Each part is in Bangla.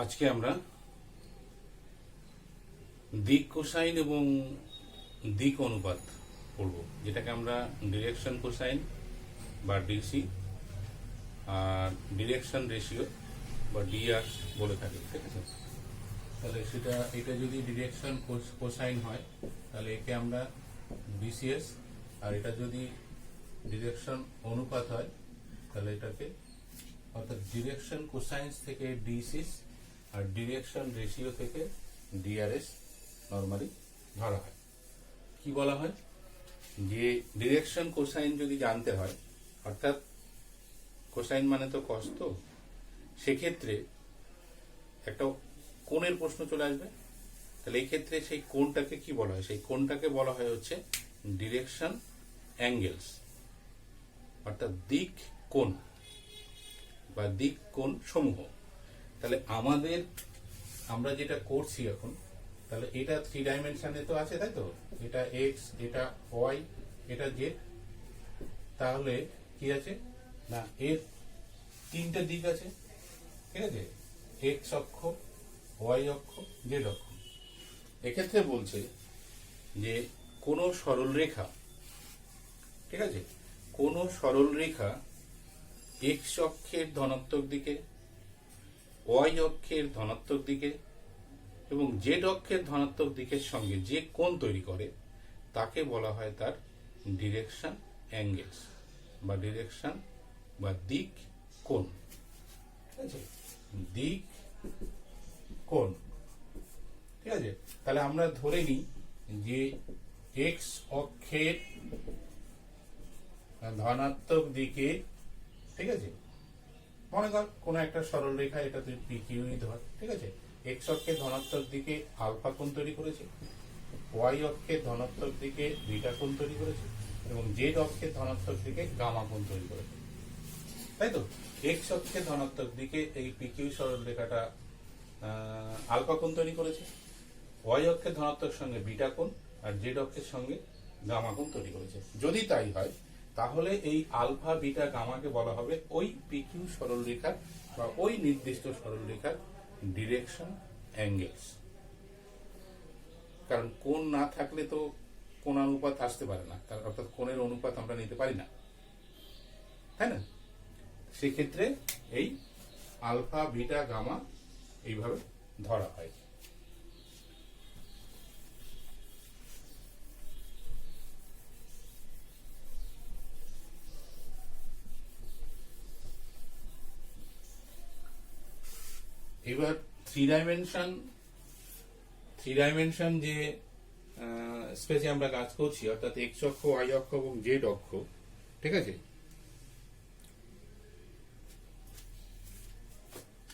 আজকে আমরা দিক কোসাইন এবং দিক অনুপাত পড়ব, যেটাকে আমরা ডিরেকশন কোসাইন বা ডিসি আর ডিরেকশন রেশিও বা ডিআর বলে থাকি। ঠিক আছে, তাহলে এটা যদি ডিরেকশন কোসাইন হয় তাহলে একে আমরা ডিসিএস, আর এটা যদি ডিরেকশন অনুপাত হয় তাহলে এটাকে অর্থাৎ ডিরেকশন কোসাইন্স থেকে ডিসিস আর ডিরেকশন রেশিও থেকে ডিআরএস নরমালি ধরা হয়। কি বলা হয় যে ডিরেকশন কোসাইন যদি জানতে হয়, অর্থাৎ কোসাইন মানে তো কস, তো সেক্ষেত্রে একটা কোণের প্রশ্ন চলে আসবে। তাহলে এই ক্ষেত্রে সেই কোণটাকে কি বলা হয়? সেই কোণটাকে বলা হয় হচ্ছে ডিরেকশন অ্যাঙ্গেলস, অর্থাৎ দিক কোণ বা দিক কোণ সমূহ। তাহলে আমরা যেটা করছি এখন, তাহলে এটা 3 ডাইমেনশনে তো আছে, তাই তো? এটা এক্স, এটা ওয়াই, এটা জেড। তাহলে কি আছে না, এর 3টে দিক আছে। ঠিক আছে, এক্স অক্ষ, ওয়াই অক্ষ, জেড অক্ষ। এক্ষেত্রে বলছে যে কোন সরল রেখা, ঠিক আছে, কোন সরল রেখা এক্স অক্ষের ধনাত্মক দিকে, ওয়াই অক্ষের ধনাত্মক দিকে এবং জেড অক্ষের ধনাত্মক দিকের সঙ্গে যে কোণ তৈরি করে তাকে বলা হয় তার ডিরেকশন অ্যাঙ্গেলস বা ডিরেকশন বা দিক কোণ। ঠিক আছে, দিক কোণ। ঠিক আছে, তাহলে আমরা ধরে নিই যে এক্স অক্ষের ধনাত্মক দিকে, ঠিক আছে, মনে কর কোন একটা সরল রেখা, এটা তুই পিকিউই ধর। ঠিক আছে, এক্স অক্ষের ধনাত্মক দিকে আলফা কোণ তৈরি করেছে, ওয়াই অক্ষের ধনাত্মক দিকে বিটা কোণ তৈরি করেছে এবং জেড অক্ষের ধনাত্মক দিকে গামা কোণ তৈরি করেছে, তাই তো? এক্স অক্ষের ধনাত্মক দিকে এই পিকিউ সরল রেখাটা আলফা কোণ তৈরি করেছে, ওয়াই অক্ষের ধনাত্মক সঙ্গে বিটা কোণ আর জেড অক্ষের সঙ্গে গামা কোণ তৈরি করেছে। যদি তাই হয় তাহলে এই আলফা বিটা গামাকে বলা হবে ওই পিকিউ সরল রেখার বা ওই নির্দিষ্ট সরল রেখার ডিরেকশন অ্যাঙ্গেলস। কারণ কোণ না থাকলে তো কোণানুপাত আসতে পারে না, অর্থাৎ কোণের অনুপাত আমরা নিতে পারি না, তাই না? সেক্ষেত্রে এই আলফা বিটা গামা এইভাবে ধরা হয়। এবার থ্রি ডাইমেনশন যে স্পেসে আমরা কাজ করছি, অর্থাৎ এক্স অক্ষ, ওয়াই অক্ষ এবং জেড অক্ষ, ঠিক আছে,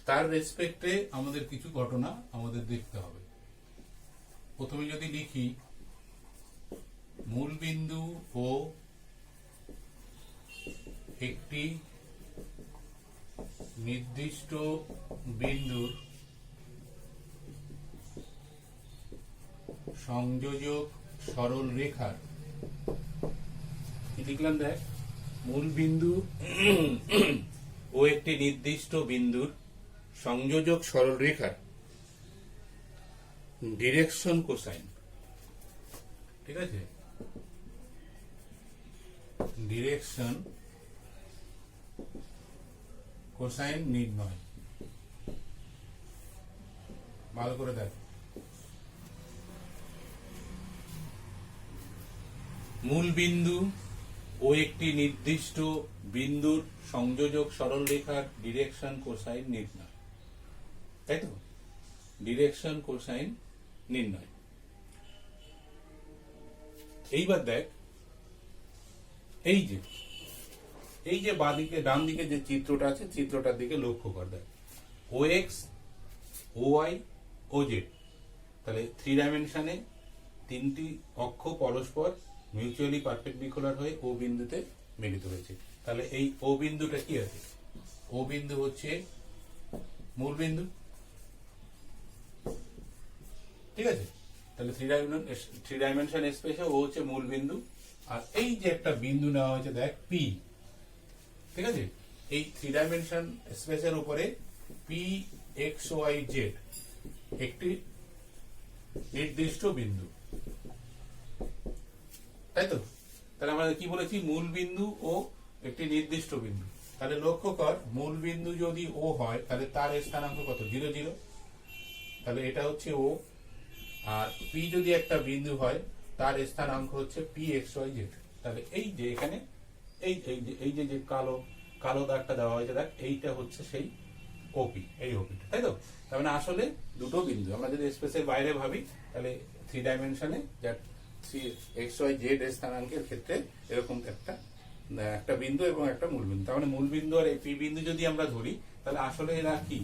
তার রেসপেক্টে আমাদের কিছু ঘটনা আমাদের দেখতে হবে। প্রথমে যদি লিখি মূল বিন্দু ও একটি নির্দিষ্ট বিন্দুর সংযোজক সরল রেখার, কি লিখলাম দেখ, মূল বিন্দু ও একটি নির্দিষ্ট বিন্দুর সংযোজক সরল রেখার ডিরেকশন কোসাইন, ঠিক আছে, ডিরেকশন কোসাইন নির্ণয়। ভালো করে দেখ, মূল বিন্দু ও একটি নির্দিষ্ট বিন্দুর সংযোজক সরল রেখার ডিরেকশন কোসাইন নির্ণয়, তাই তো? ডিরেকশন কোসাইন নির্ণয়। এইবার দেখ, এই যে বাঁদিকে ডান দিকে যে চিত্রটা আছে, চিত্রটার দিকে লক্ষ্য কর। দেখ, ও এক্স, ও ওয়াই, ও জেড। তাহলে 3 ডাইমেনশনে 3টি অক্ষ পরস্পর মিউচুয়ালি পারপেন্ডিকুলার হয়ে ও বিন্দুতে মিলিত হয়েছে। তাহলে এই ও বিন্দুটা কি আছে? ও বিন্দু হচ্ছে মূল বিন্দু, ঠিক আছে? তাহলে 3 ডাইমেনশন স্পেসে ও হচ্ছে মূল বিন্দু। আর এই যে একটা বিন্দু নেওয়া হয়েছে দেখ, পি, ঠিক আছে, এই 3 ডাইমেনশন স্পেসের উপরে পি এক্স ওয়াই জেড একটি নির্দিষ্ট বিন্দু, তাই তো? তাহলে আমরা কি বলেছি, মূল বিন্দু ও একটি নির্দিষ্ট বিন্দু। তাহলে লক্ষ্য কর, মূল বিন্দু যদি ও হয় তাহলে তার স্থানাঙ্ক কত, 0 0। তাহলে এটা হচ্ছে ও। আর পি যদি একটা বিন্দু হয় তার স্থানাঙ্ক হচ্ছে পি এক্স ওয়াই জেড। তাহলে এই যে এখানে এই যে কালো কালো দাগটা দেওয়া হয়েছে, দেখ এইটা হচ্ছে সেই ওপি, এই ওপিটা, তাই তো? তার মানে আসলে দুটো বিন্দু। আমরা যদি স্পেসের বাইরে ভাবি তাহলে 3 ডাইমেনশনে যা 3 এক্স ওয়াই জেড স্থানাঙ্কের ক্ষেত্রে এরকম একটা বিন্দু এবং একটা মূল বিন্দু। তার মানে মূল বিন্দু আর এই পি বিন্দু যদি আমরা ধরি তাহলে আসলে এরা কি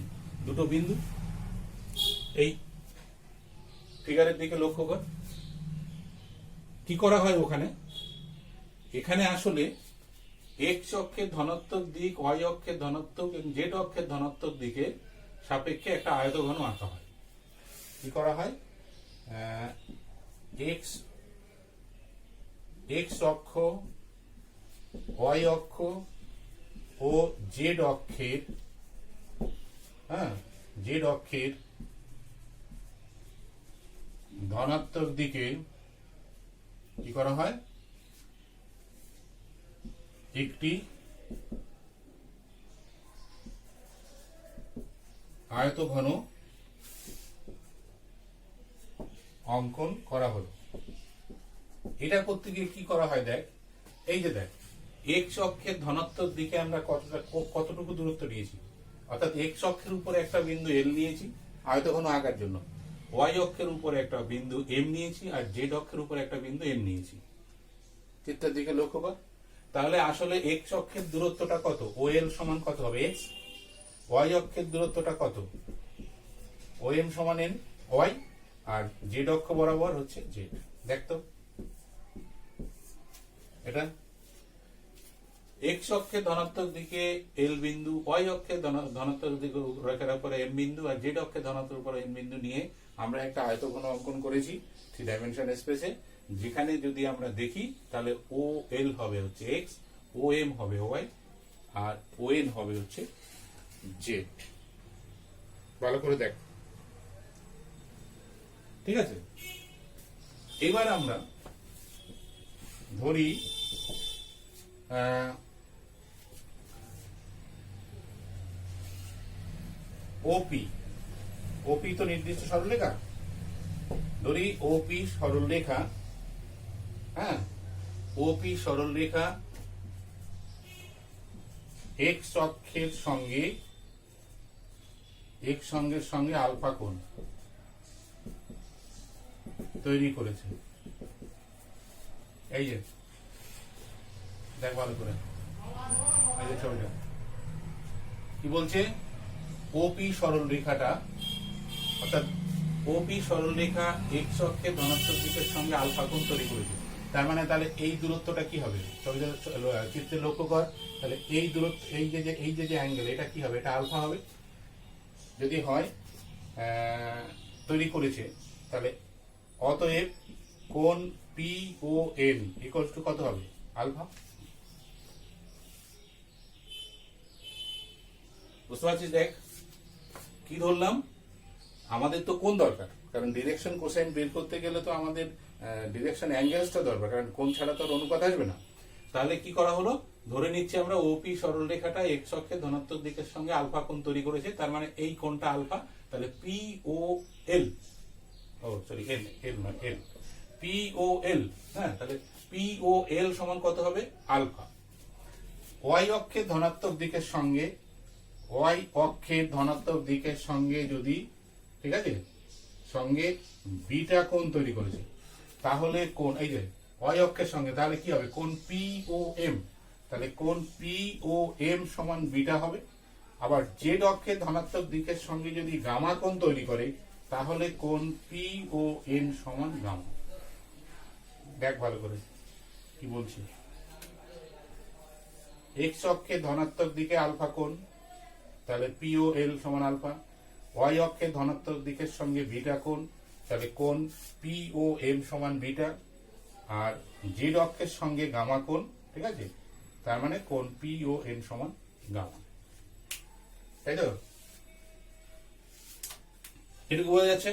দুটো বিন্দু। এই ফিগারের দিকে লক্ষ্য কর, কি করা হয় ওখানে, এখানে আসলে এক্স অক্ষের ধনাত্মক দিক, ওয়াই অক্ষের ধনাত্মক এবং জেড অক্ষের ধনাত্মক দিকে সাপেক্ষে একটা আয়তঘন আঁকা হয়। কি করা হয়, এক্স অক্ষ, ওয়াই অক্ষ ও জেড অক্ষের, জেড অক্ষের ধনাত্মক দিকে কি করা হয়, একটি আয়তঘন অঙ্কন করা হলো। এটা করতে গিয়ে কি করা হয়, দেখ এই যে দেখ এক্স অক্ষের ধনাত্মক দিকে আমরা কতটুকু দূরত্ব নিয়েছি, অর্থাৎ এক্স অক্ষের উপরে একটা বিন্দু এল নিয়েছি আয়তঘন আঁকার জন্য, ওয়াই অক্ষের উপরে একটা বিন্দু এম নিয়েছি, আর জেড অক্ষের উপরে একটা বিন্দু এন নিয়েছি। চিত্রের দিকে লক্ষ্য কর, তাহলে আসলে এক্স অক্ষের দূরত্বটা কত, ও এল সমান কত হবে এক্স, ওয়াই অক্ষের দূরত্বটা কত, ও এম সমান এন ওয়াই, আর জেড অক্ষ বরাবর হচ্ছে জেড। দেখতো এটা এক্স অক্ষের ধনাত্মক দিকে এল বিন্দু, ওয়াই অক্ষের ধনাত্মক দিকে রেখার উপরে এম বিন্দু, আর জেড অক্ষের ধনাত্মক উপরে এম বিন্দু নিয়ে আমরা একটা আয়তঘন অঙ্কন করেছি 3 ডাইমেনশন স্পেসে। যেখানে যদি আমরা দেখি তাহলে ও এল হবে হচ্ছে এক্স, ও এম হবে ওয়াই, আর ও এন হবে হচ্ছে জেড। ভালো করে দেখ, ঠিক আছে? এবার আমরা ধরি ওপি, ওপি তো নির্দিষ্ট সরলরেখা, ধরি ওপি সরলরেখা, ওপি সরলরেখা এক্স অক্ষের সঙ্গে এক্স সঙ্গের সঙ্গে আলফা কোণ তৈরি করেছে। এই যে দেখ ভালো করে, এই যে ছবিটা কি বলছে, ওপি সরলরেখাটা, অর্থাৎ ওপি সরলরেখা এক্স অক্ষের ধনাত্মক দিকের সঙ্গে আলফা কোণ তৈরি করেছে। তার মানে তাহলে এই দূরত্বটা কি হবে, চিত্রে লক্ষ্য কর, তাহলে এই দূরত্ব, এই যে অ্যাঙ্গেল, এটা কি হবে, এটা আলফা হবে। যদি হয় তৈরি করেছে, তাহলে অতএব কোণ P O N equals to কত হবে, আলফা। বুঝতে পারছিস? দেখ কি ধরলাম, আমাদের তো কোণ দরকার, কারণ ডিরেকশন কোসাইন বের করতে গেলে তো আমাদের ডিরেকশন অ্যাঙ্গেলসটা দরকার, কারণ কোণ ছাড়া তো অনুপাত আসবে না। তাহলে কি করা হলো, ধরে নিচ্ছি আমরা ওপি সরলরেখাটা এক্স অক্ষের ধনাত্মক দিকের সঙ্গে আলফা কোণ তৈরি করেছে, তার মানে এই কোণটা আলফা। তাহলে পি ও এল, এল পি ও এল, তাহলে পি ও এল সমান কত হবে, আলফা। ওয়াই অক্ষের ধনাত্মক দিকের সঙ্গে, ওয়াই অক্ষের ধনাত্মক দিকের সঙ্গে যদি, ঠিক আছে, সঙ্গে বিটা কোণ তৈরি করেছে, তাহলে কোণ, এই যে ওয়াই অক্ষের সঙ্গে, তাহলে কি হবে, কোণ পি ও এম, তাহলে কোণ পি ও এম সমান বিটা হবে। আবার জেড অক্ষের ধনাত্মক দিকের সঙ্গে যদি গামা কোণ তৈরি করে, তাহলে কোণ পি ও এন সমান গামা। দেখ ভালো করে কি বলছি, এক্স অক্ষের ধনাত্মক দিকে আলফা কোণ, তাহলে পি ও এল সমান আলফা। ওয়াই অক্ষের ধনাত্মক দিকের সঙ্গে বিটা কোণ, তাহলে কোণ পি ও এম সমান বিটা। আর জেড অক্ষের সঙ্গে গামা কোণ, ঠিক আছে, তার মানে কোণ পি ও এম সমান গামা, তাই তো? এটুকু বোঝা যাচ্ছে?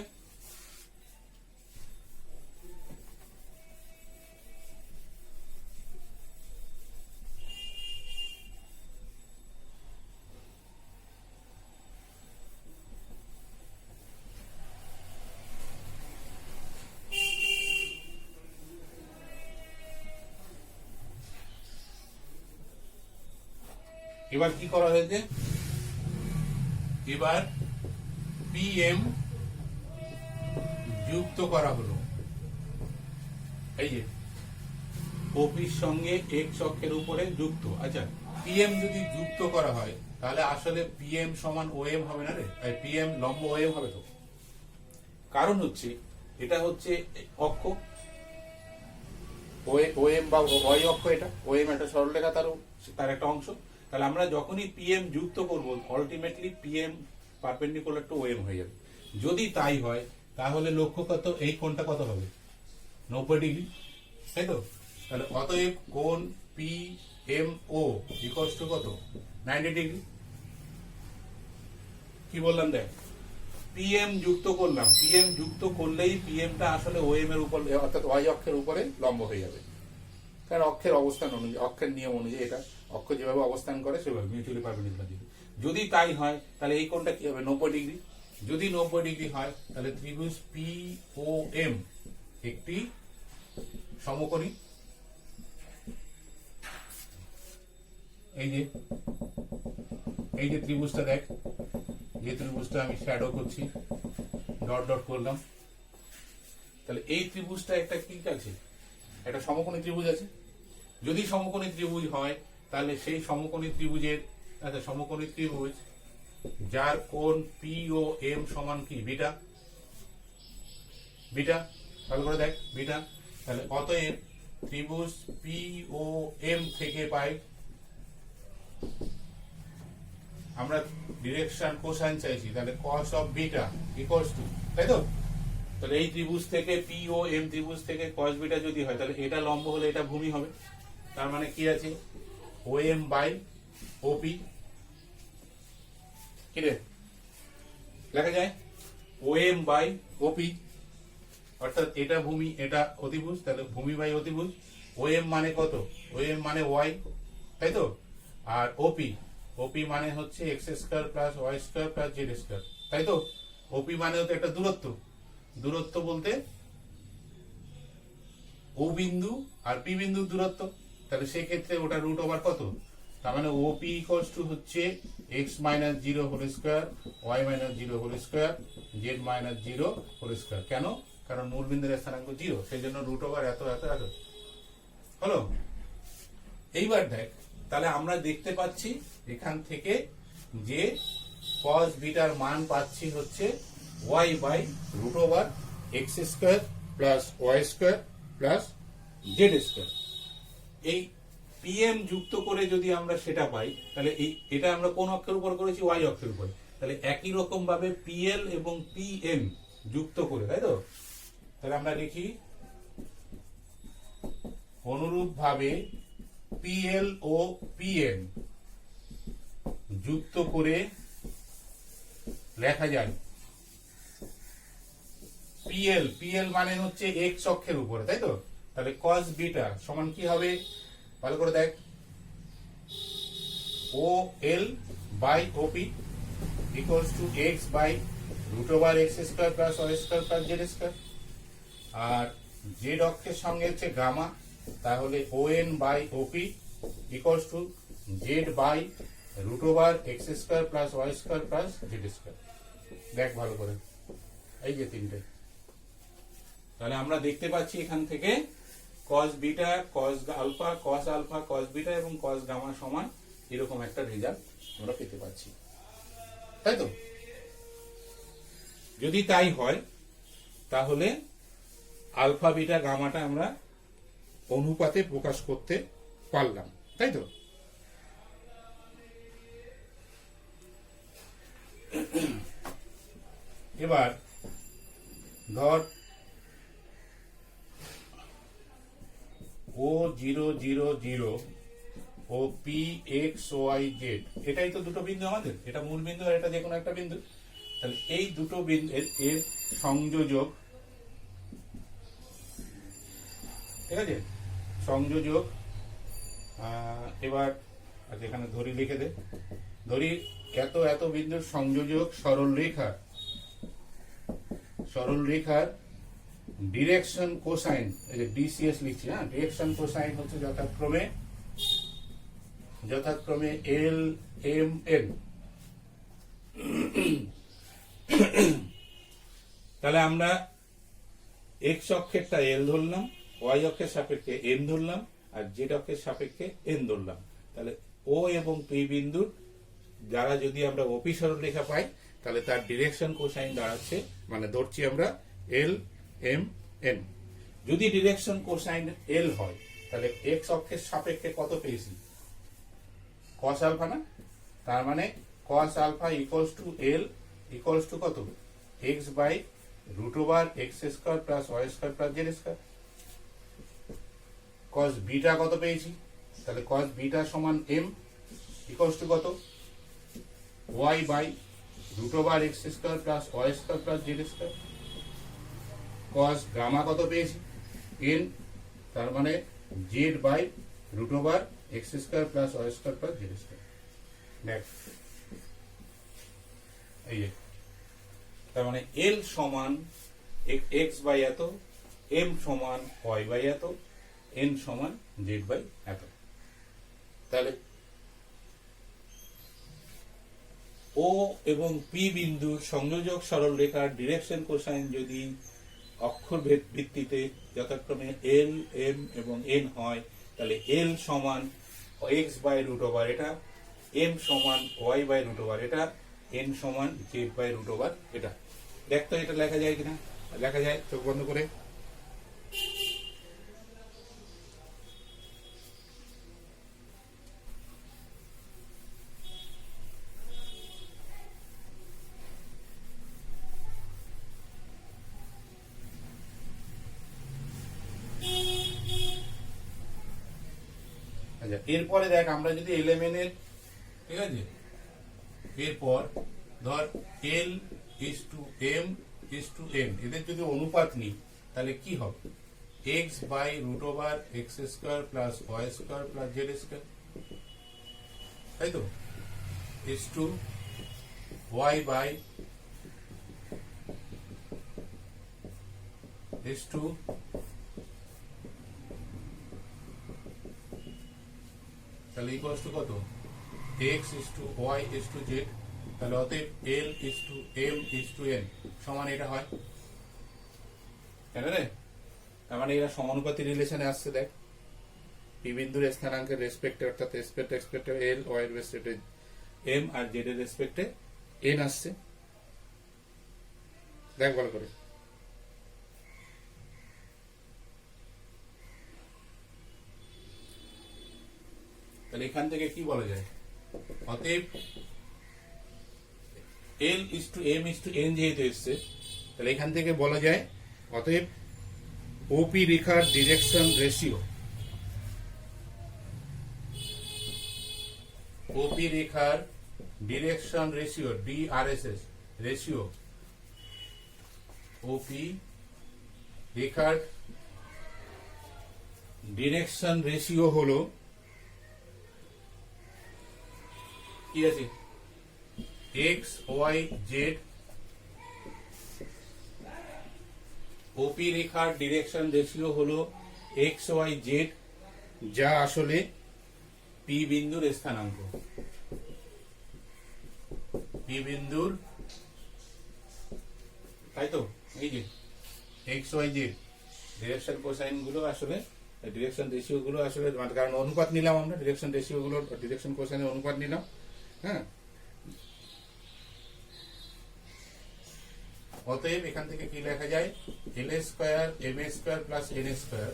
এবার কি করা হয়েছে, এবার পিএম যুক্ত করা হলো। এই যে ওপির সঙ্গে এক্স অক্ষের উপরে যুক্ত। আচ্ছা, পিএম যদি যুক্ত করা হয় তাহলে আসলে পিএম সমান ওএম হবে না রে, পিএম লম্ব ওএম হবে তো। কারণ হচ্ছে এটা হচ্ছে অক্ষ ওএম বা ওয়াই অক্ষ, এটা ওএম একটা সরলরেখা, তার একটা অংশ। তাহলে আমরা যখনই পিএম যুক্ত করব ultimately PM perpendicular to OM হয়ে যাবে। যদি তাই হয় তাহলে লক্ষ্য কত, এই কোণটা কত হবে, 90 ডিগ্রি, তাই তো? তাহলে অতএব কোণ P M O equals to কত, 90 ডিগ্রি। কি বললাম দেখ, পিএম যুক্ত করলাম, পিএম যুক্ত করলেই পিএমটা আসলে ওএম এর উপর অর্থাৎ ওয়াই অক্ষের উপরে লম্ব হয়ে যাবে। কারণ অক্ষের অবস্থান অনুযায়ী, অক্ষের নিয়ম অনুযায়ী এটা অক্ষ যেভাবে অবস্থান করে সেভাবে মিউচুয়ালি পারপেন্ডিকুলার দিকে। যদি তাই হয় তাহলে এই কোণটা কি হবে, 90 ডিগ্রি। যদি 90 ডিগ্রি হয় তাহলে ত্রিভুজ পি ও এম একটি সমকোণী। এই যে ত্রিভুজটা দেখ, যে ত্রিভুজটা আমি শ্যাডো করছি, ডট ডট করলাম, তাহলে এই ত্রিভুজটা একটা কি আছে, একটা সমকোণী ত্রিভুজ আছে। যদি সমকোণী ত্রিভুজ হয় তাহলে সেই সমকোণী ত্রিভুজের, আচ্ছা সমকোণী ত্রিভুজ যার কোণ পি ও এম সমান কি, বিটা। বিটা ভালো করে দেখ, বিটা। তাহলে অতএব ত্রিভুজ পি ও এম থেকে পাই আমরা ডিরেকশন কোসাইন চাইছি, তাহলে cos of beta equals to, তাই তো? তাহলে এই ত্রিভুজ থেকে পি ও এম ত্রিভুজ থেকে cos বিটা যদি হয় তাহলে এটা লম্ব হলে এটা ভূমি হবে। তার মানে কি আছে, ও এম বাই ওপি। কি রে লেখা যায়, ও এম বাই ওপি, অর্থাৎ এটা ভূমি এটা অতিভুজ, তাহলে ভূমি বাই অতিভুজ। ও এম মানে কত, ও এম মানে ওয়াই, তাই তো? আর ওপি, ওপি মানে হচ্ছে x square plus Y square plus Z square, তাই তো? ওপি মানে হচ্ছে একটা দূরত্ব, দূরত্ব বলতে ও বিন্দু আর পি বিন্দুর দূরত্ব। তাহলে সেই ক্ষেত্রে ওটা রুট ওভার কত, তার মানে ওপি ইকুয়ালস টু হচ্ছে x minus 0 whole square, y minus 0 whole square, z minus 0 whole square. কেন? কারণ মূল বিন্দুর স্থানাঙ্ক 0, সেই জন্য রুট ওভার এত এত এত হলো। এইবার দেখ, তাহলে আমরা দেখতে পাচ্ছি এখান থেকে যে cos বিটার মান পাচ্ছি হচ্ছে y by root over x square plus Y square plus Z square. এই পিএম যুক্ত করে যদি আমরা সেটা পাই তাহলে এটা আমরা কোন অক্ষের উপর করেছি, ওয়াই অক্ষের উপর। তাহলে একই রকম ভাবে পিএল এবং পিএম যুক্ত করে, তাই তো? তাহলে আমরা লিখি অনুরূপ ভাবে পিএল ও পিএম যুক্ত করে লেখা যায় পিএল, পিএল মানে হচ্ছে এক্স অক্ষের উপরে, তাই তো? তাহলে cos বিটা সমান কি হবে, ভালো করে দেখ, O L by OP equals to X by root over x square plus Y square plus Z square. আর জেড অক্ষের সঙ্গে হচ্ছে গামা, তাহলে O N by OP equals to Z by root over x square plus Y square plus Z square. দেখ ভালো করে, এই যে তিনটে। তাহলে আমরা দেখতে পাচ্ছি এখান থেকে cos beta, cos alpha, cos beta এবং cos গামা সমান এরকম একটা রেজাল্ট আমরা পেতে পাচ্ছি, তাই তো? যদি তাই হয় তাহলে আলফা বিটা গামাটা আমরা অনুপাতে প্রকাশ করতে পারলাম, তাই তো? এবার ধর ও 0 0 0 ও পি এক্স ওয়াই জেড, এটাই তো দুটো বিন্দু আমাদের, এটা মূল বিন্দু আর এটা যে কোনো একটা বিন্দু। তাহলে এই দুটো বিন্দু এর সংযোজক, ঠিক আছে, সংযোজক। এবার এখানে ধরি লিখে দে, ধরি এত এত বিন্দুর সংযোজক সরল রেখার ডিরেকশন কোসাইন, এই যে ডিসিএস লিখছি, হ্যাঁ, ডিরেকশন কোসাইন হচ্ছে যথাক্রমে এল এম এন। তাহলে আমরা এক্স অক্ষেরটা এল ধরলাম, ওয়াই অক্ষের সাপেক্ষে এম ধরলাম, আর জেড অক্ষের সাপেক্ষে এন ধরলাম। তাহলে ও এবং পি বিন্দুর দ্বারা যদি আমরা ওপি সরলরেখা পাই, তাহলে তার ডিরেকশন কোসাইন দাঁড়াচ্ছে, মানে ধরছি আমরা এল এম এন। যদি ডিরেকশন কোসাইন এল হয়, তাহলে এক্স অক্ষের সাপেক্ষে কত পেয়েছি? কস আলফা না? তার মানে cos alpha equals to L equals to কত? X by root over x square plus Y square plus Z square. Cos beta কত পেয়েছি? তাহলে কস বিটা সমান এম ইকুয়ালস টু কত? Y by root over x square plus Y square plus Z square. Cos gamma কত পেয়েছি? এন, তার মানে Z by root over x square plus Y square plus Z square. Next, এই যে তার মানে এল সমান এক্স বাই এত, এম সমান ওয়াই বাই এত, এন সমান জেড বাই এত। তাহলে ও এবং পি বিন্দুর সংযোজক সরল রেখার ডিরেকশন কোসাইন যদি অক্ষর ভিত্তিতে যথাক্রমে এল এম এবং এন হয়, তাহলে এল সমান এক্স বাই রুট ওভার এটা, এম সমান ওয়াই বাই রুট ওভার এটা, এন সমান জেড বাই রুট ওভার এটা। দেখতো এটা লেখা যায় কিনা? লেখা যায়, চোখ বন্ধ করে। আচ্ছা, এরপরে দেখ আমরা যদি এলিমেন্টের, ঠিক আছে, এরপর ধর L is to M is to N, এদের যদি অনুপাত নিই তাহলে কি হবে? X by root over x square plus Y square plus Z square, তাই তো, is to y by is to তাহলে ইকুয়ালস টু কত? X is to y is to z. তাহলে অতএব L is to M is to N সমান এটা হয়, কেন রে? তার মানে এরা সমানুপাতি রিলেশনে আসছে। দেখ, পি বিন্দুর স্থানাঙ্কের রেসপেক্টে, অর্থাৎ রেসপেক্টে এল, ওয়াই এর রেসপেক্টে এম, আর জেড এর রেসপেক্টে এন আসছে। দেখ ভালো করে। তাহলে এখান থেকে কি বলা যায়? অতএব L is to M is to N যেহেতু এসছে, তাহলে এখান থেকে বলা যায় অতএব ওপি রেখার ডিরেকশন রেশিও, ওপি রেখার ডিরেকশন রেশিও ডিআরএসএস রেশিও, ওপি রেখার ডিরেকশন রেশিও হলো কি আছে? X Y Z. ওপি রেখার ডিরেকশন রেশিও হলো এক্স ওয়াই জেড, যা আসলে পি বিন্দুর স্থানাঙ্ক, পি বিন্দুর, তাই তো, এই যে x Y z direction cosine গুলো আসলে, ডিরেকশন রেশিও গুলো আসলে, কারণ অনুপাত নিলাম আমরা, ডিরেকশন রেশিও গুলো ডিরেকশন কোসাইনের অনুপাত নিলাম। হ্যাঁ, অতএব এখান থেকে কি লেখা যায়? L square M square plus N square.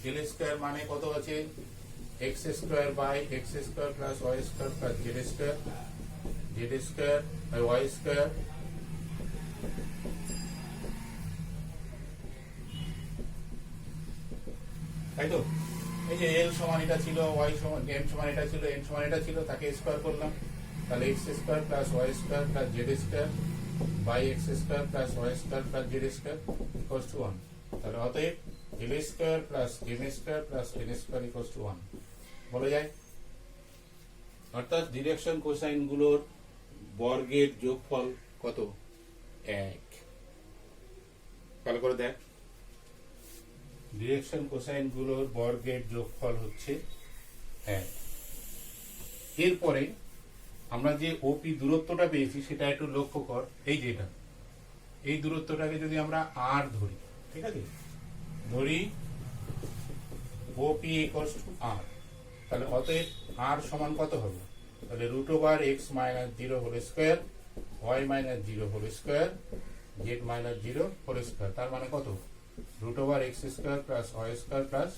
L square মানে কত আছে? X square by X square plus Y square plus Z square, Z square by Y square, তাই তো। এই যে এল সমান এটা ছিল, ওয়াই সমান, এম সমান এটা ছিল, এন সমান এটা ছিল, তাকে স্কোয়ার করলাম, তাহলে X square plus Y square plus Z square by X square plus Y square plus Z square equals to 1। তাহলে অতএব L square plus M square plus N square equals to 1 বলা যায়। অর্থাৎ ডিরেকশন কোসাইন গুলোর বর্গের যোগফল কত? 1। ভালো করে দেখ, ডিরেকশন কোসাইন গুলোর বর্গের যোগফল হচ্ছে 1। এরপরে আমরা যে ওপি দূরত্বটা পেয়েছি সেটা একটু লক্ষ্য কর। এই যেটা, এই দূরত্বটাকে যদি আমরা আর ধরি, ঠিক আছে, ধরি ওপি ইকুয়ালস টু আর, তাহলে অতএব আর সমান কত হবে? তাহলে root over x minus 0 whole square, y minus 0 whole square, z minus 0 whole square. তার মানে কত? Root over x square plus Y square plus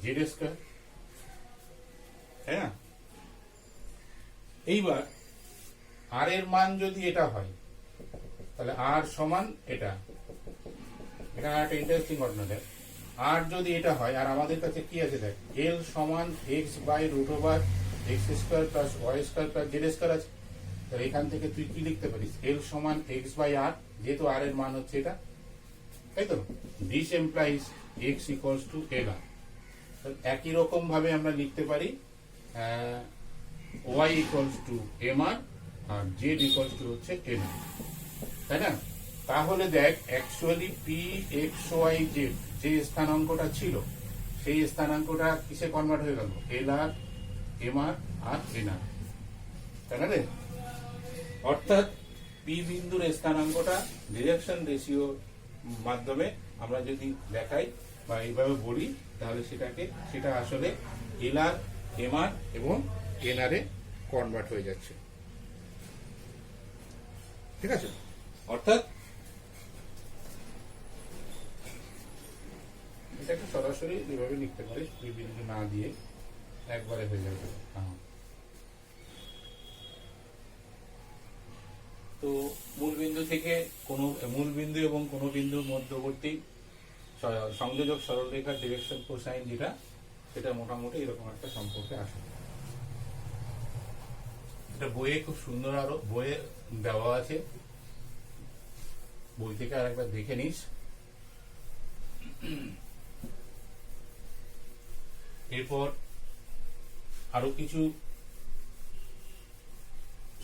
Z square, তাই না? এইবার আর এর মান যদি এটা হয় তাহলে আর সমান এটা। এখানে একটা ইন্টারেস্টিং ঘটনা দেখ, আর যদি এটা হয় আর আমাদের কাছে কি আছে দেখ, এল সমান x by root over x square plus Y square plus Z square আছে। তাহলে এখান থেকে তুই কি লিখতে পারিস? এল সমান এক্স বাই আর, যেহেতু আর এর মান হচ্ছে এটা, তাই তো। This implies X equals to L R. একই রকম ভাবে আমরা লিখতে পারি y equals to M R আর জেড ইকুয়ালস টু হচ্ছে এন, তাই না? তাহলে দেখ actually P x Y Z যে স্থানাঙ্কটা ছিল সেই স্থানাঙ্কটা কিসে কনভার্ট হয়ে গেল? এল আর, এম আর আর এন আর, তাই না রে? অর্থাৎ পি বিন্দুর স্থানাঙ্কটা ডিরেকশন রেশিওর মাধ্যমে আমরা যদি দেখাই বা এইভাবে বলি তাহলে সেটা আসলে এল আর, এম আর এবং এন আর এ কনভার্ট হয়ে যাচ্ছে, ঠিক আছে? অর্থাৎ এটাকে সরাসরি এভাবে লিখতে পারি, পি বিন্দু না দিয়ে একবারে হয়ে যাবে। তো মূল বিন্দু থেকে মূল বিন্দু এবং কোন বিন্দুর মধ্যবর্তী সংযোজক সরলরেখার ডিরেকশন কোসাইন যেটা, সেটা মোটামুটি এরকম একটা সম্পর্কে আসে। এটা বইয়ে খুব সুন্দর, আরো বইয়ে দেওয়া আছে, বই থেকে আরেকবার দেখে নিস। এরপর আরো কিছু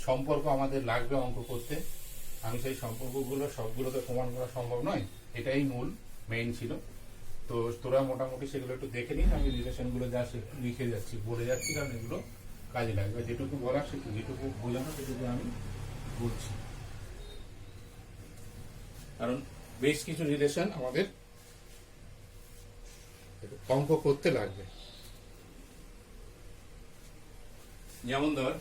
সম্পর্ক আমাদের লাগবে অঙ্ক করতে। আমি সেই সম্পর্কগুলো সবগুলোকে প্রমাণ করা সম্ভব নয়, এটাই মূল মেইন ছিল। তো তোরা মোটামুটি সেগুলো একটু দেখে নিস। আমি রিলেশনগুলো যা লিখে যাচ্ছি বলে যাচ্ছি, কারণ এগুলো কাজে লাগবে। যেটুকু বলার যেটুকু বোঝানো সেটুকু আমি বলছি, কারণ বেশ কিছু রিলেশন আমাদের অঙ্ক করতে লাগবে। যেমন ধর,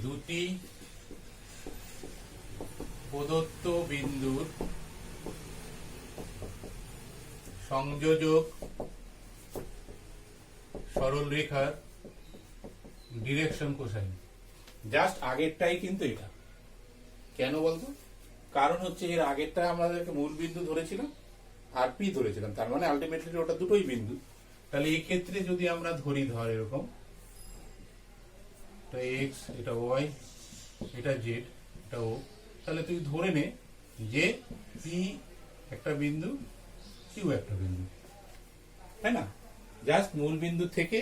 দুটি প্রদত্ত বিন্দুর সংযোজক সরলরেখার ডিরেকশন কোসাইন। জাস্ট আগেরটাই কিন্তু এটা। কেন বলতো? কারণ হচ্ছে এর আগেরটা আমাদেরকে মূল বিন্দু ধরেছিলাম আর পি ধরেছিলাম, তার মানে আলটিমেটলি ওটা দুটোই বিন্দু। তাহলে এই ক্ষেত্রে যদি আমরা ধরি, ধর এরকম, এটা এক্স, এটা ওয়াই, এটা জেড, এটা ও, তাহলে তুই ধরে নে যে পি একটা বিন্দু, কিউ একটা বিন্দু, তাই না? জাস্ট মূল বিন্দু থেকে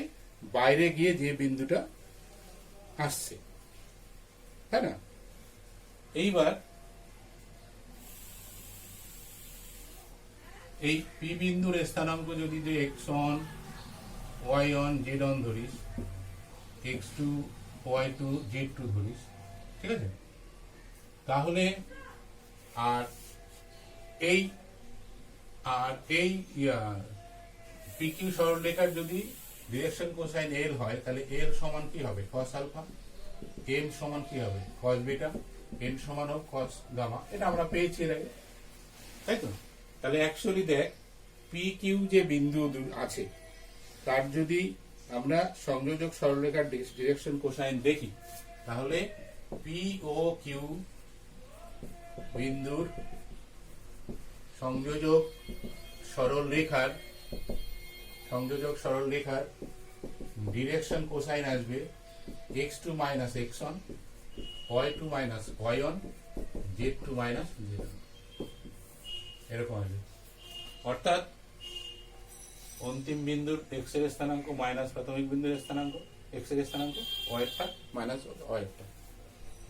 বাইরে গিয়ে যে বিন্দুটা আসছে, তাই না? এইবার এই পি বিন্দুর স্থানাঙ্ক যদি যে X one, Y one, Z one ধরিস, X two, Y two, Z two ধরিস, ঠিক আছে? তাহলে আর এই পি কিউ সরলরেখার যদি ডিরেকশন কোসাইন এল হয়, তাহলে এল সমান কি হবে? Cos alpha. এম সমান কি হবে? কস বিটা। এন সমান হোক কস গামা। এটা আমরা পেয়েছি এর আগে, তাই তো? তাহলে অ্যাকচুয়ালি দেখ, পি কিউ যে বিন্দু আছে তার যদি আমরা সংযোজক সরলরেখার ডিরেকশন কোসাইন দেখি, তাহলে পি ও কিউ বিন্দুর সংযোজক সরলরেখার ডিরেকশন কোসাইন আসবে x2 minus x1 y2 minus y1 z2 minus z1 এরকম আসবে। অর্থাৎ অন্তিম বিন্দুর এক্স এর স্থানাঙ্ক মাইনাস প্রাথমিক বিন্দুর স্থানাঙ্ক, এক্স এর স্থানাঙ্ক, ওয়াই এরটা মাইনাস ওয়াই এরটা,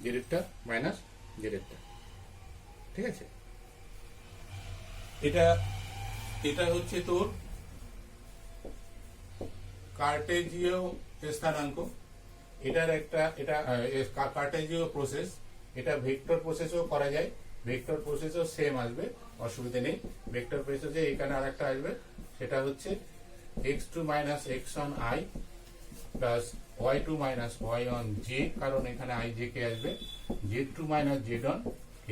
জেড এরটা মাইনাস জেড এরটা। ঠিক আছে, এটা এটা হচ্ছে তোর কার্টেজীয় স্থানাঙ্ক। এটার একটা এটা কার্টেজীয় প্রসেস, এটা ভেক্টর প্রসেসও করা যায়, ভেক্টর প্রসেসও সেম আসবে, অসুবিধা নেই। ভেক্টর প্রসেসে এখানে আরেকটা আসবে, সেটা হচ্ছে x2 minus x1 i plus y2 minus y1 j, কারণ এখানে i j কে আসবে, z2 মাইনাস z1 k।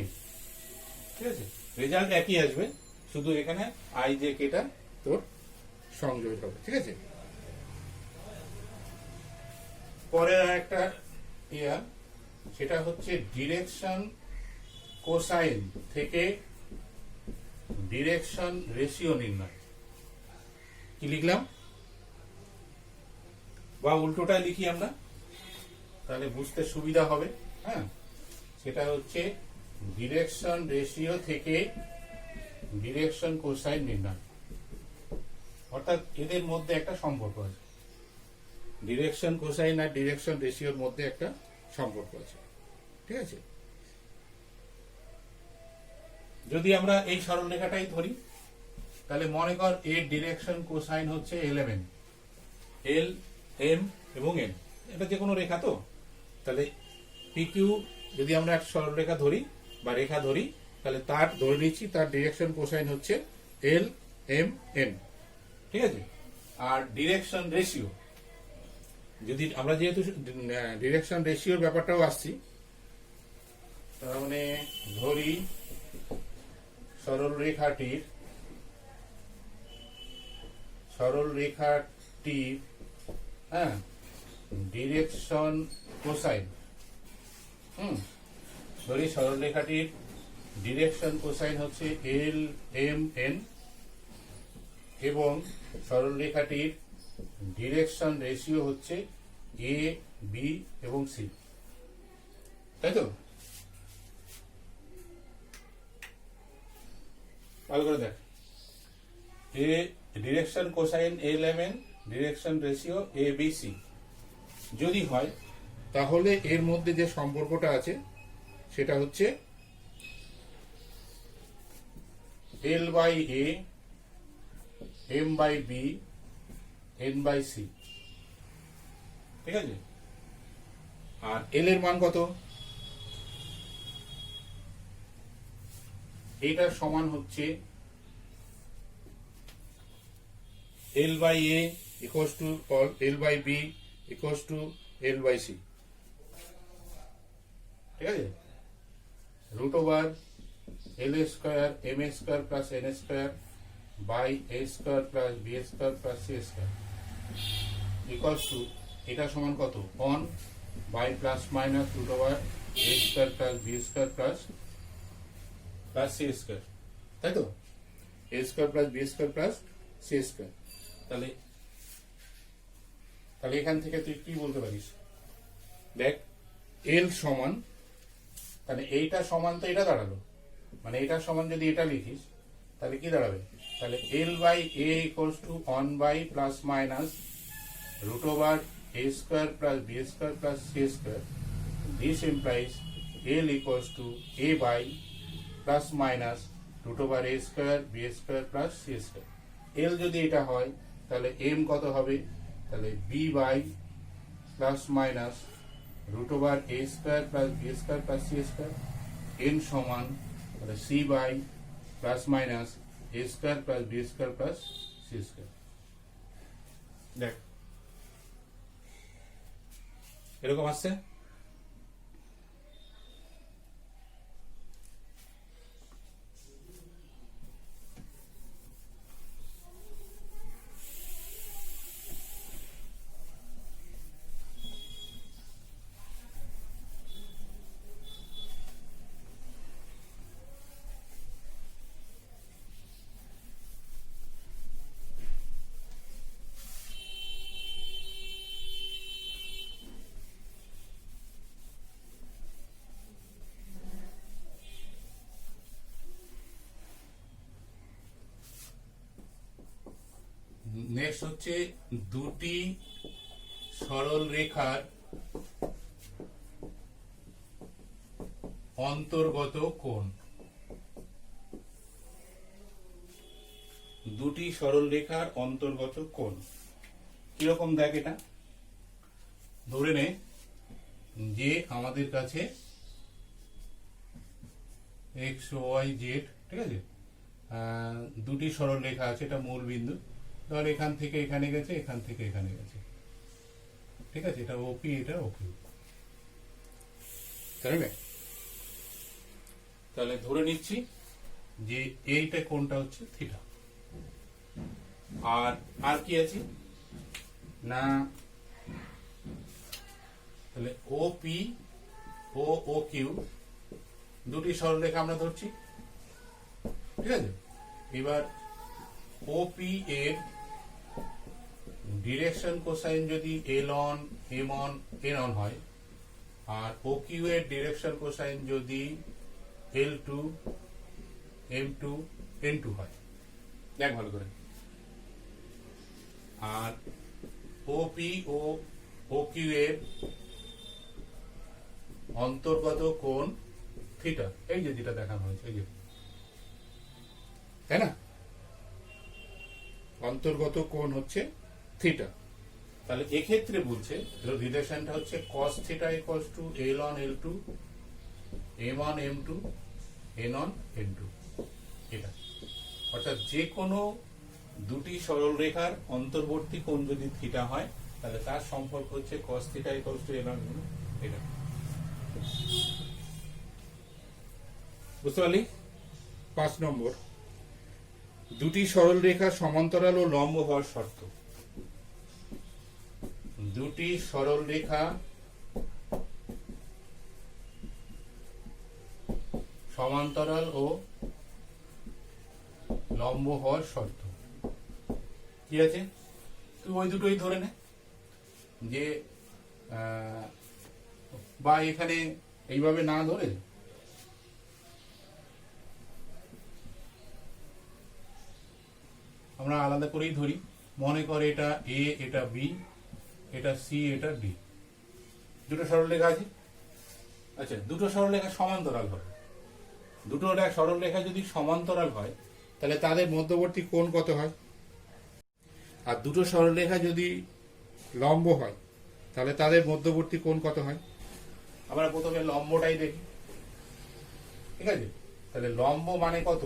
ঠিক আছে, রেজাল্ট একই আসবে, শুধু এখানে i j k টা তোর সংযোগ হবে। ঠিক আছে, পরের একটা সেটা হচ্ছে ডিরেকশন কোসাইন থেকে ডিরেকশন রেশিও নির্ণয়। কি লিখলাম বা উল্টোটা লিখি আমরা, তাহলে বুঝতে সুবিধা হবে। হ্যাঁ, সেটা হচ্ছে ডিরেকশন রেশিও থেকে ডিরেকশন কোসাইন নির্ণয়। অর্থাৎ এদের মধ্যে একটা সম্পর্ক আছে, ডিরেকশন কোসাইন আর ডিরেকশন রেশিওর মধ্যে একটা সম্পর্ক আছে। ঠিক আছে, যদি আমরা এই সরলরেখাটাই ধরি, তাহলে মনে কর এর ডিরেকশন কোসাইন হচ্ছে এল এম এবং এন, এটা যে কোনো রেখা তো, তাহলে পি কিউ যদি আমরা এক সরলরেখা ধরি বা রেখা ধরি, তাহলে তার ধরে নিচ্ছি তার ডিরেকশন কোসাইন হচ্ছে এল এম এন। ঠিক আছে, আর ডিরেকশন রেশিও, যদি আমরা যেহেতু ডিরেকশন রেশিওর ব্যাপারটাও আসছি, তার মানে ধরি সরলরেখাটির হ্যাঁ ডিরেকশন কোসাইন, ধরি সরলরেখাটির ডিরেকশন কোসাইন হচ্ছে এল এম এন এবং সরলরেখাটির ডিরেকশন রেশিও হচ্ছে এ বি এবং সি, তাই তো? ভালো করে দেখ, এ direction cosine L M N, direction ratio A B C যদি হয়, তাহলে এর মধ্যে যে সম্পর্কটা আছে সেটা হচ্ছে L by A M by B N by C. ঠিক আছে, আর এল এর মান কত? এটার সমান হচ্ছে L by A equals to L by B equals to L by C. ঠিক আছে, root over L square M square plus N square by A square plus B square plus C square equals to এটা সমান কত? 1 by plus minus root over A square plus B square plus C square, তাই তো? A square plus B square plus C square. তাহলে এখান থেকে তুই কি বলতে পারিস? দেখ, এল সমান, তাহলে এইটা সমান তো এটা দাঁড়ালো, মানে এটা সমান যদি এটা লিখিস তাহলে কি দাঁড়াবে? তাহলে L by A equals to 1 by plus minus root over a square plus b square plus c square. This implies L equals to a by plus minus root over a square b square plus c square. L যদি এটা হয় তাহলে m কত হবে? তাহলে b by plus minus root over a square plus b square plus c square. n সমান তাহলে c by plus minus a square plus b square plus c square. দেখ এরকম আসছে। হচ্ছে দুটি সরল রেখার অন্তর্গত কোণ। দুটি সরল রেখার অন্তর্গত কোণ কিরকম দেখ, এটা ধরে নে যে আমাদের কাছে এক্স ওয়াই জেড, ঠিক আছে, দুটি সরল রেখা আছে, এটা মূল বিন্দু, ধর এখান থেকে এখানে গেছে, এখান থেকে এখানে গেছে, ঠিক আছে, এটা ওপি, এটা ওকিউ, তাহলে ধরে নিচ্ছি যে এইটা কোনটা হচ্ছে থিটা। আর কি আছে না, তাহলে ওপি ও ও কিউ দুটি সরলরেখা আমরা ধরছি, ঠিক আছে। এবার ওপি এর ডিরেকশন কোসাইন যদি L one M one N one হয়, আর ও কিউ এর ডিরেকশন কোসাইন যদি L two M two N two হয়, দেখ ভালো করে। আর ওপি ও ও কিউ এর অন্তর্গত কোণ থিটা, এই যে যেটা দেখানো হয়েছে, এই যে, তাই না, অন্তর্গত কোণ হচ্ছে থিটা। তাহলে এক্ষেত্রে বলছে রিলেশনটা হচ্ছে cos theta equals to L one L two M one M two N one N two, এটা অর্থাৎ যে কোনো দুটি সরল রেখার অন্তর্বর্তী কোণ যদি থিটা হয়, তাহলে তার সম্পর্ক হচ্ছে cos theta equals to L on এটা। বুঝতে পারলি? 5 নম্বর, দুটি সরল রেখা সমান্তরাল ও লম্ব হওয়ার শর্ত। দুটি সরল রেখা সমান্তরাল ও লম্ব হওয়ার শর্ত কি আছে, তুই ওই দুটোই ধরে নে, যে বা এখানে এইভাবে না ধরে আমরা আলাদা করেই ধরি। মনে করে এটা এ, এটা বি, এটা সি, এটা ডি, দুটো সরলরেখা আছে। আচ্ছা, দুটো সরলরেখা সমান্তরাল হবে। দুটো সরলরেখা যদি সমান্তরাল হয়, তাহলে তাদের মধ্যবর্তী কোণ কত হয়? আর দুটো সরলরেখা যদি লম্ব হয়, তাহলে তাদের মধ্যবর্তী কোণ কত হয়? আমরা প্রথমে লম্বটাই দেখি, ঠিক আছে। তাহলে লম্ব মানে কত?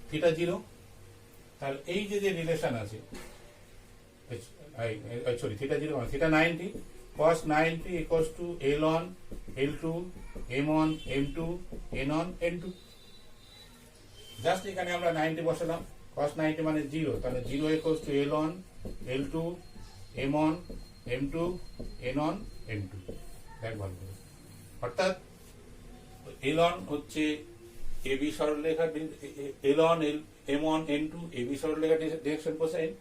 থিটা 0। তাহলে এই যে রিলেশন আছে, সরি থিটা 0 মানে theta 90, cos 90 equals to L on L2 M1 M2 N on N2। Just এখানে আমরা 90 বসালাম, cos 90 মানে 0, তাহলে 0 equals to L on L2 M1 M2 N on N2। দেখ ভালো করে, অর্থাৎ L on হচ্ছে AB সরলরেখা, L on M1 N2 AB সরলরেখা direction cosine,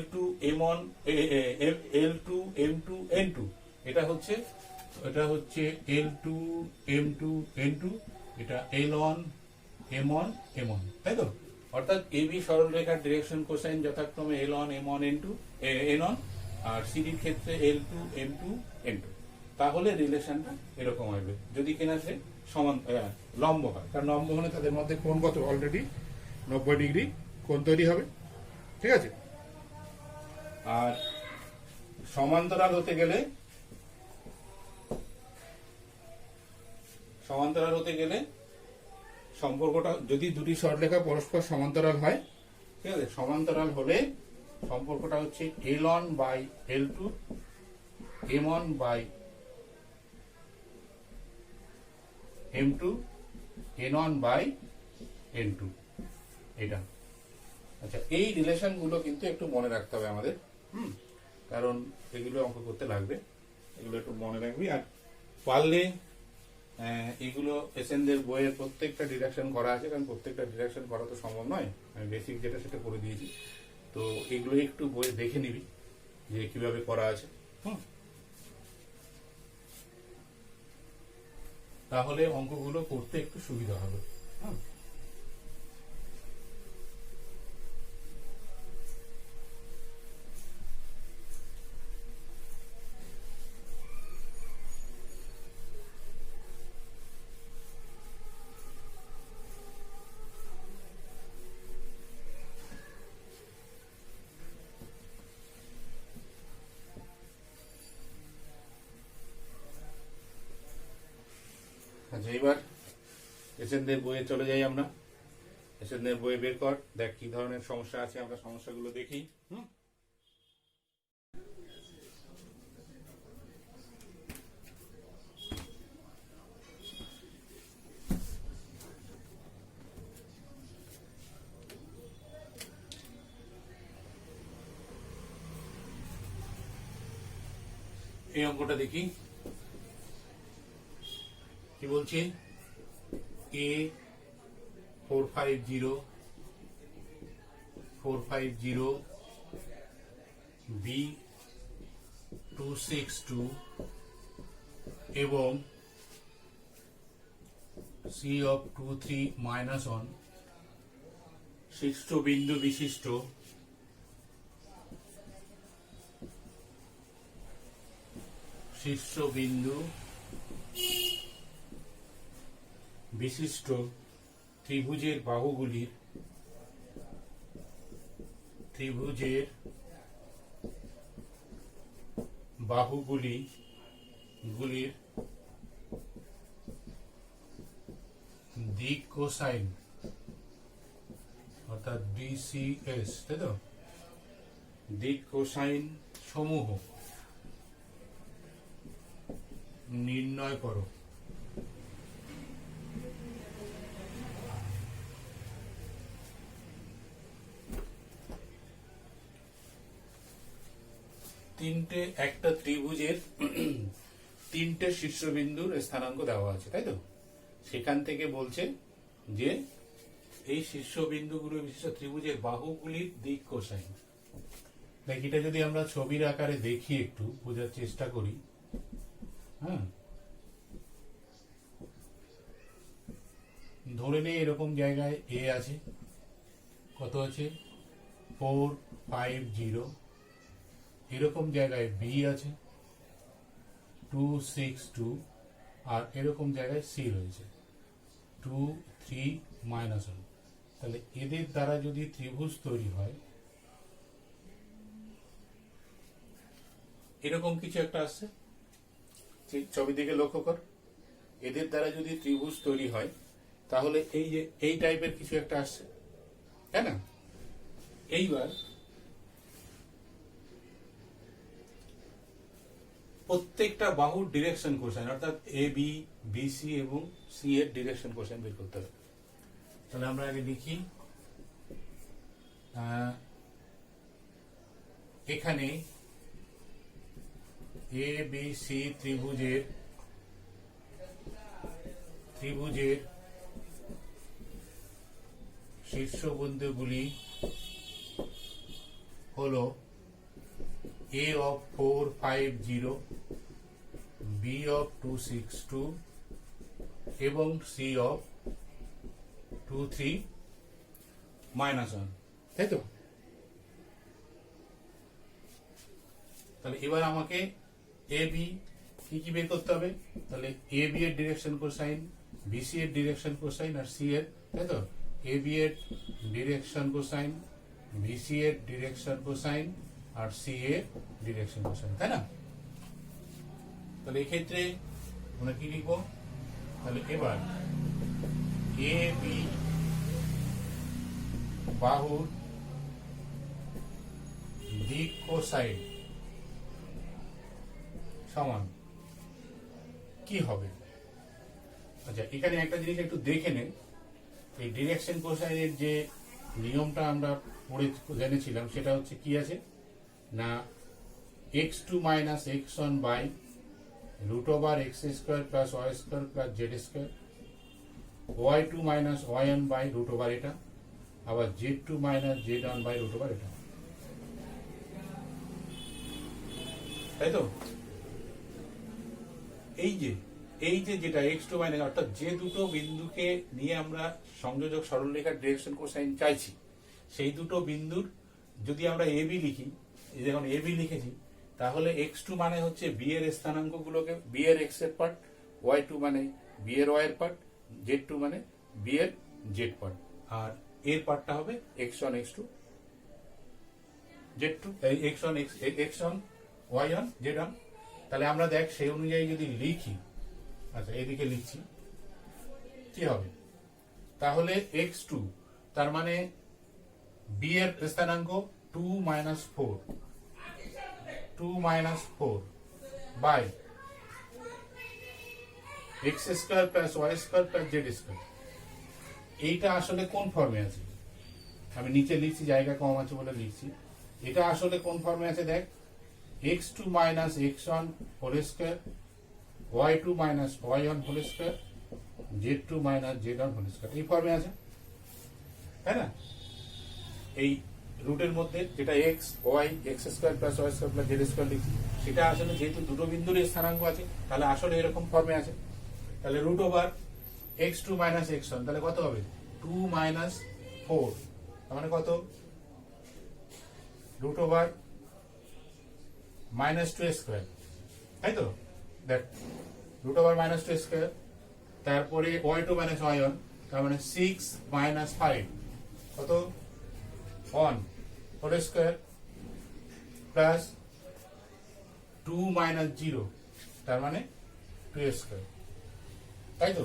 L2 M1 L2 M2 N2 এটা হচ্ছে L2 M2 N2, এটা L1 M1 M1, তাই তো। অর্থাৎ AB সরলরেখার ডিরেকশন কোসাইন যথাক্রমে L1 M1 N2 N1, আর সিডির ক্ষেত্রে L2 M2 N2। তাহলে রিলেশনটা এরকম হবে যদি কিনা সে সমান লম্ব হয়। কারণ লম্ব হলে তাদের মধ্যে কোণ কত? অলরেডি 90 ডিগ্রি কোণ তৈরি হবে, ঠিক আছে। আর সমান্তরাল হতে গেলে সম্পর্কটা যদি দুটি সরলরেখা পরস্পর সমান্তরাল হয়, ঠিক আছে, সমান্তরাল হলে সম্পর্কটা হচ্ছে L1 by L2 M1 by M2 N1 by N2, এটা। আচ্ছা, এই রিলেশন গুলো কিন্তু একটু মনে রাখতে হবে আমাদের, কারণ এগুলো অঙ্ক করতে লাগবে, এগুলো একটু মনে রাখবি। আর পারলে এগুলো এসএনদের বইয়ের প্রত্যেকটা ডিরেকশন করা আছে, কারণ প্রত্যেকটা ডিরেকশন করা তো সম্ভব নয়, আমি বেসিক যেটা সেটা করে দিয়েছি। তো এগুলো একটু বই দেখে নিবি যে কিভাবে করা আছে, তাহলে অঙ্কগুলো করতে একটু সুবিধা হবে। এসএনদের বইয়ে চলে যাই আমরা। এসএনদের বইয়ে বের কর, দেখ কি ধরনের সমস্যা আছে, আমরা সমস্যাগুলো দেখি। এই অঙ্কটা দেখি কি বলছে। এ 450 বি 262 এবং সি অফ 23-1 শীর্ষবিন্দু বিশিষ্ট ত্রিভুজের বাহুগুলির গুলির দিক কোসাইন অর্থাৎ ডিসিএস, তাই তো, দিক কোসাইন সমূহ নির্ণয় করো। একটা ত্রিভুজের তিনটে শীর্ষবিন্দুর স্থানাঙ্ক দেওয়া আছে, তাই তো। সেখান থেকে বলছে যে এই শীর্ষবিন্দুগুলো বিশিষ্ট ত্রিভুজের বাহুগুলির দিক কোসাইন। দেখ, এটা যদি আমরা ছবির আকারে দেখি, একটু বোঝার চেষ্টা করি। হ্যাঁ, ধরে নেই এরকম জায়গায় এ আছে, কত আছে 450, এরকম জায়গায় বি আছে 262, আর এরকম জায়গায় সি রয়েছে 23-1। তাহলে এদের দ্বারা যদি ত্রিভুজ তৈরি হয়, এরকম কিছু একটা আসছে, ছবি দিকে লক্ষ্য কর। এদের দ্বারা যদি ত্রিভুজ তৈরি হয় তাহলে এই যে এই টাইপের কিছু একটা আসছে, তাই না। এইবার প্রত্যেকটা বাহুর ডিরেকশন কোসাইন, অর্থাৎ এ বি, বিসি এবং সি এর ডিরেকশন কোসাইন বের করতে হবে। তাহলে আমরা আগে লিখি, এখানে এ বি সি ত্রিভুজের শীর্ষবিন্দুগুলি হলো A of 450, B of 262 এবং C of 23-1, তাই তো। তাহলে এবার আমাকে এ বি কি বের করতে হবে। তাহলে এ বি এর ডিরেকশন কোসাইন, বিসি এর ডিরেকশন কোসাইন আর সি এর, তাই তো। এ বি এর ডিরেকশন কোসাইন, বিসি এর ডিরেকশন কোসাইন আর সি এর ডিরেকশন কোসাইন, তাই না। তাহলে এক্ষেত্রে আমরা কি লিখব। তাহলে এবার এ বি বাহুর দিক কোসাইন সমান কি হবে। আচ্ছা, এখানে একটা জিনিস একটু দেখে নেন। এই ডিরেকশন কোসাইনের যে নিয়মটা আমরা পড়ে জেনেছিলাম, সেটা হচ্ছে কি আছে না, x2 minus x1 by √x² plus y² plus z², y2 minus y1 by √ এটা, আবার z2 minus z1 by √ এটা, তাই তো। এই যে যেটা x2 মাইনাস, অর্থাৎ যে দুটো বিন্দুকে নিয়ে আমরা সংযোজক সরলরেখার ডিরেকশন কোসাইন চাইছি, সেই দুটো বিন্দুর যদি আমরা এ বি লিখি, যখন এ বি লিখেছি, তাহলে x2 মানে হচ্ছে বি এর স্থানাঙ্কগুলোকে, বি এর এক্স এর পার্ট, y2 মানে বি এর ওয়াই এর পার্ট, z2 মানে বি এর জেড পার্ট, আর এর পার্টটা হবে x1 x2 z2, x1 y1 z1। তাহলে আমরা দেখ সেই অনুযায়ী যদি লিখি, আচ্ছা এদিকে লিখছি, কি হবে তাহলে x2 তার মানে b এর স্থানাঙ্ক 2 minus 4 by x square plus y square plus z square. এইটা আসলে কোন ফর্মে আছে? আমি নিচে লিখছি, জায়গা কম আছে বলে লিখছি। এটা আসলে কোন ফর্মে আছে দেখ, x2 minus x1 whole square, y2 minus y1 whole square, z2 minus z1 whole square, এই ফর্মে আছে, তাই না? এই রুটের মধ্যে যেটা x y x square plus y square plus z square লিখছি, সেটা আসলে যেহেতু দুটো বিন্দুর স্থানাঙ্ক আছে, তাহলে আসলে এরকম ফর্মে আছে। তাহলে root over x2 minus x1, তাহলে কত হবে? 2 মাইনাস 4, তার মানে কত? রুট ওভার মাইনাস 2 স্কয়ার, তাই তো? দেখ, রুট ওভার মাইনাস 2 স্কয়ার, তারপরে y2 মাইনাস y1, তার মানে 6 মাইনাস 5 কত? 1 হোল স্কয়ার প্লাস 2 মাইনাস 0, তার মানে 2 স্কয়ার, তাই তো?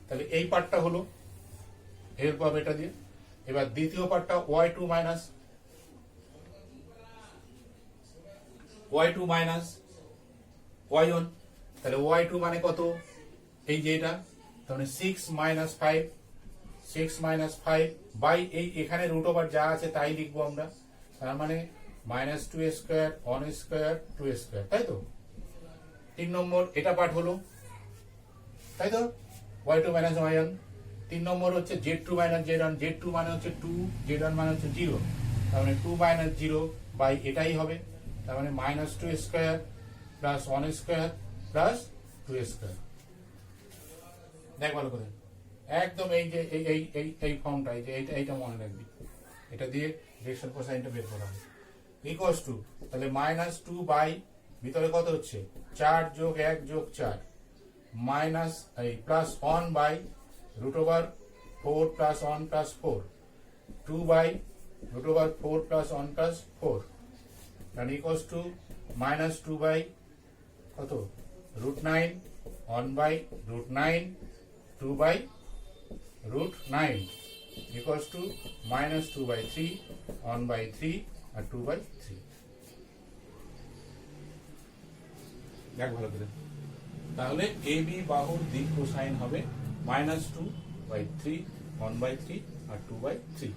তাহলে এই পার্টটা হলো, এরপর এটা দিয়ে। এবার দ্বিতীয় পার্টটা y2 মাইনাস y1, তাহলে y2 মানে কত? এই যে এটা, তার মানে 6 মাইনাস 5 বাই এই এখানে রুট ওভার যা আছে তাই লিখবো আমরা, তার মানে মাইনাস 2 স্কয়ার 1 স্কয়ার 2 স্কয়ার, তাই তো? 3 নম্বর এটা পার্ট হলো, তাই তো? y2 minus y1। 3 নম্বর হচ্ছে z2 মাইনাস z1, z2 মানে হচ্ছে 2, z1 মানে হচ্ছে 0, তার মানে 2 মাইনাস 0 বাই এটাই হবে, তার মানে minus 2 square plus 1 square plus 2 square. দেখ ভালো করে, একদম এই যে এই ফর্মটা, এই যে এইটা মনে রাখবি, এটা দিয়ে ডিরেকশন কোসাইনটা বের করা হবে। ইকুয়ালস টু, তাহলে মাইনাস 2 বাই ভিতরে কত হচ্ছে 4 যোগ 1 যোগ 4 মাইনাস এই plus 1 by root over 4 plus 1 plus 4, 2 by root over 4 plus 1 plus 4, and equals to minus 2 by কত? root 9, 1 by root 9, 2 by root 9 equals to minus 2 by 3, 1 by 3 আর 2 by 3। দেখ ভালো করে, তাহলে AB বাহুর দিক কোসাইন হবে মাইনাস 2 by 3, 1 by 3 আর 2 by 3।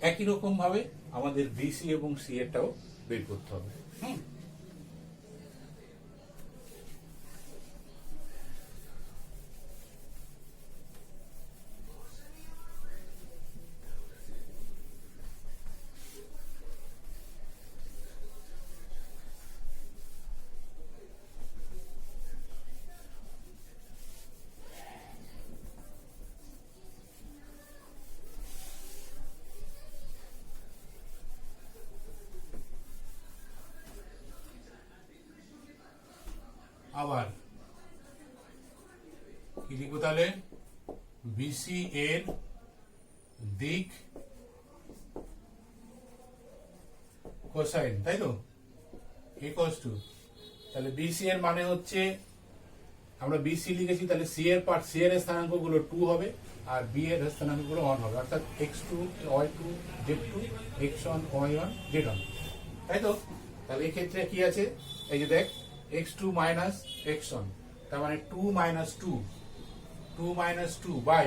একই রকম ভাবে আমাদের BC এবং C এরটাও বের করতে হবে। আবার কি লিখবো তাহলে? বিসি এর দিক কোসাইন, তাই তো? ইকুয়ালস টু, তাহলে বিসি এর মানে হচ্ছে, আমরা বিসি লিখেছি, তাহলে সি এর পার্ট, সি এর স্থানাঙ্ক গুলো 2 হবে আর বি এর স্থানাঙ্ক গুলো 1 হবে, অর্থাৎ x2 y2 z2 x1 y1 z1, তাই তো? তাহলে এই ক্ষেত্রে কি আছে? এই যে দেখ, x2 মাইনাস x1, তার মানে 2 মাইনাস 2 বাই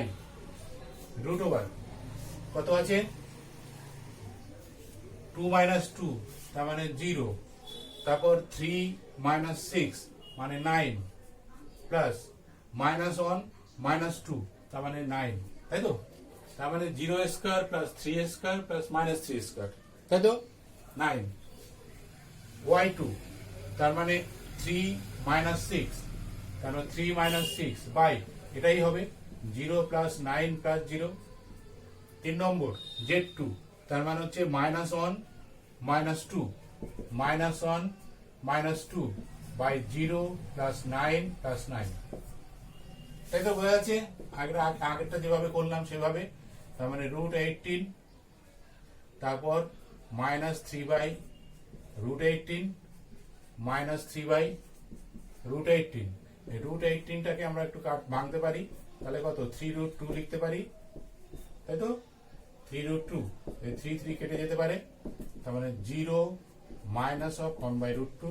রুট ওভার কত আছে? 2 মাইনাস 2, তার মানে 0, তারপর 3 মাইনাস 6 মানে 9 প্লাস মাইনাস 1 মাইনাস 2, তার মানে 9, তাই তো? তার মানে 0 square plus 3 square plus minus 3 square, তাই তো? 9 y2, তার মানে 3 মাইনাস 6, তার মানে 3 মাইনাস 6 বাই এটাই হবে 0 প্লাস 9 প্লাস 0। 3 নম্বর z2, তার মানে হচ্ছে minus 1 minus 2 minus 1 minus 2 by 0 plus 9 plus 9, তাই তো? বোঝা যাচ্ছে? আগেরটা যেভাবে করলাম সেভাবে, তার মানে রুট 18, তারপর minus 3 by root 18 minus 3 by root 18। এই রুট 18টাকে আমরা একটু ভাঙতে পারি, তাহলে কত? 3 রুট 2 লিখতে পারি তাই তো 3√2, এই 3 কেটে যেতে পারে, তার মানে 0 মাইনাস অফ 1/√2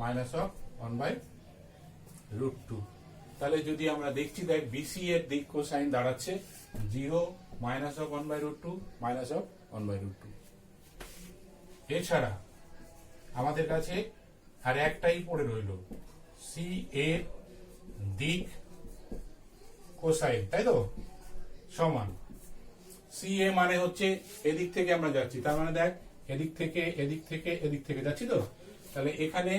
মাইনাস অফ 1/√2। তাহলে যদি আমরা দেখছি, দেখ বিসি এর দিক কোসাইন দাঁড়াচ্ছে 0 মাইনাস অফ 1/√2 মাইনাস অফ 1/√2। এছাড়া আমাদের কাছে আর একটাই পড়ে রইল, সি এর দিক কোসাইন, তাই তো, সমান সি এ মানে হচ্ছে এদিক থেকে আমরা যাচ্ছি, তার মানে দেখ এদিক থেকে এদিক থেকে এদিক থেকে যাচ্ছি তো, তাহলে এখানে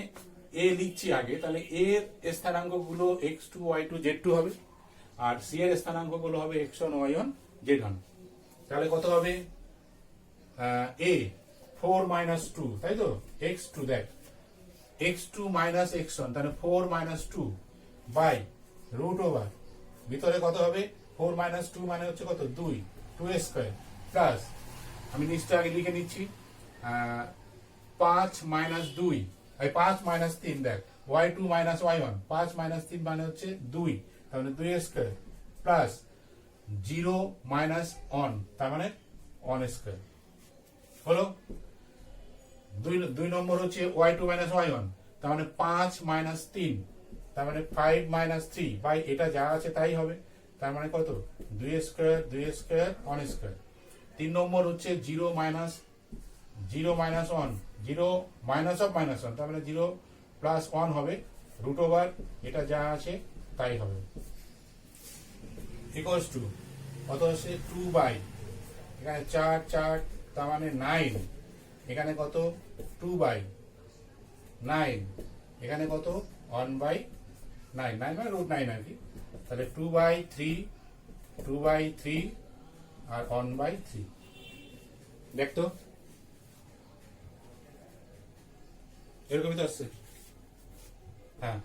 এ লিখছি আগে, তাহলে এর স্থানাঙ্ক গুলো x2 y2 z2 হবে, আর সি এর স্থানাঙ্ক গুলো হবে x1 y1 z1। তাহলে কত হবে, এ 4 মাইনাস 2, তাই তো, x2, দেখ x2 মাইনাস x1, তাহলে 4 মাইনাস 2 বাই রুট ওভার, ভিতরে কত হবে 4 মাইনাস 2 মানে হচ্ছে কত 2 স্কোয়ার, প্লাস আমি নিচটা আগে লিখে নিচ্ছি 5 মাইনাস 2, 5 মাইনাস 3, দেখ y2 মাইনাস y1, 5 মাইনাস 3 মানে হচ্ছে 2, তার মানে 2 স্কোয়ার, প্লাস 0 মাইনাস 1, তার মানে 1 স্কোয়ার হলো। 2 নম্বর হচ্ছে y2 মাইনাস y1, তার মানে 5 মাইনাস 3, তার মানে 5 মাইনাস 3 বাই এটা যা আছে তাই হবে, তার মানে কত 2 স্কোয়ার 1 স্কোয়ার। 3 নম্বর হচ্ছে 0 মাইনাস 1, 0 মাইনাস অফ মাইনাস 1, তার মানে 0 প্লাস 1 হবে, রুট ওভার এটা যা আছে তাই হবে, ইকুয়ালস টু কত হচ্ছে 2 বাই, এখানে 4 4, তার মানে 9, এখানে কত 2 বাই 9, এখানে কত 1 বাই 9, 9 মানে রুট 9 আর কি, তাহলে 2 বাই 3 আর 1 বাই 3। দেখতো এরকমই তো আসছে, হ্যাঁ।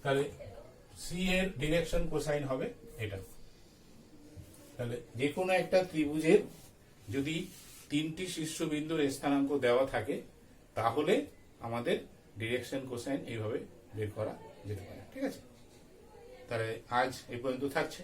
তাহলে সি এর ডিরেকশন কোসাইন হবে এটা। তাহলে যে কোনো একটা ত্রিভুজের যদি 3টি শীর্ষবিন্দুর স্থানাঙ্ক দেওয়া থাকে, তাহলে আমাদের ডিরেকশন কোসাইন এইভাবে বের করা যেতে পারে। ঠিক আছে, তাহলে আজ এই পর্যন্ত থাকছে।